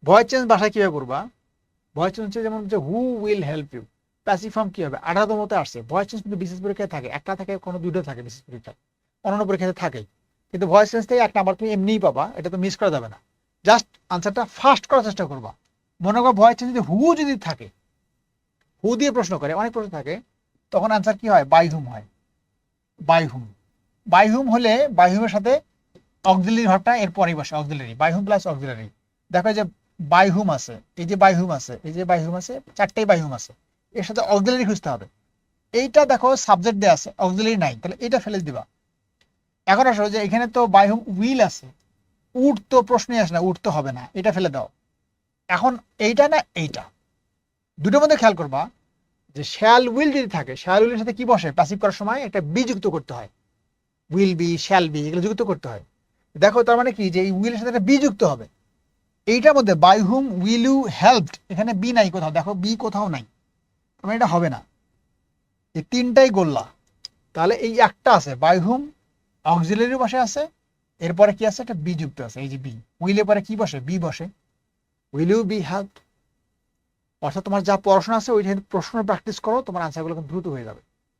Voice change ভাষায় কিভাবে করবা? ভয়েস চেঞ্জ হচ্ছে যেমন হচ্ছে who will help you, passive form কি হবে? 18তমতে আসছে। ভয়েস চেঞ্জ কিন্তু বিশেষ পরীক্ষায় থাকে, একটা থাকে কোনো দুটো থাকে বিশেষ পরীক্ষায়, অন্যান্য পরীক্ষাতে থাকে। কিন্তু ভয়েস চেঞ্জ থেকে 1 নাম্বার তুমি এমনিই পাবা, এটা তো মিস করা যাবে না। জাস্ট আনসারটা ফাস্ট করার চেষ্টা করবা। মনে করো ভয়েস চেঞ্জ যদি হু যদি থাকে, হু দিয়ে প্রশ্ন করে, অনেক প্রশ্ন থাকে, তখন আনসার কি হয়? বাই হুম হয়। বাই হুম, বাই হুম হলে বাই হুমের সাথে অক্সিলারি ভার্বটা এর পরেই বসে, auxiliary, by whom plus auxiliary. দেখো যে বাই হুম আছে, এই যে বাই হুম আছে, এই যে বাই হুম আছে, চারটেই বাই হুম আছে, এর সাথে অক্সিলারি খুঁজতে হবে। এইটা দেখো সাবজেক্ট দেওয়া আছে, অক্সিলারি নাই, তাহলে এটা ফেলে দিবা। এখন আসো যে এখানে তো বাই হুম উইল আছে, উড তো প্রশ্নই আসে না, উড তো হবে না, এটা ফেলে দাও। এখন এইটা না এইটা, দুটোর মধ্যে খেয়াল করবা যে শ্যাল উইল যদি থাকে, শ্যাল উইলের সাথে কি বসে? প্যাসিভ করার সময় একটা বি যুক্ত করতে হয়, উইল বি, শ্যাল বি, এগুলো যুক্ত করতে হয়। দেখো তার মানে কি, যে এই উইলের সাথে একটা বি যুক্ত হবে। এইটার মধ্যে by whom will you helped, এখানে বি নাই কোথাও, দেখো বি কোথাও নাই, মানে এটা হবে না। এই তিনটাই গোল্লা। তাহলে এই একটা আছে বাই হুম, অক্সিলারি বসে আছে, এরপরে কি আছে? একটা বি যুক্ত আছে, এই যে বি। উইলের পরে কি বসে? বি বসে। Will you be help. অর্থাৎ তোমার যা পড়াশোনা আছে ওইটা প্রশ্ন প্র্যাকটিস করো, তোমার আনসারগুলো দ্রুত হয়ে যাবে।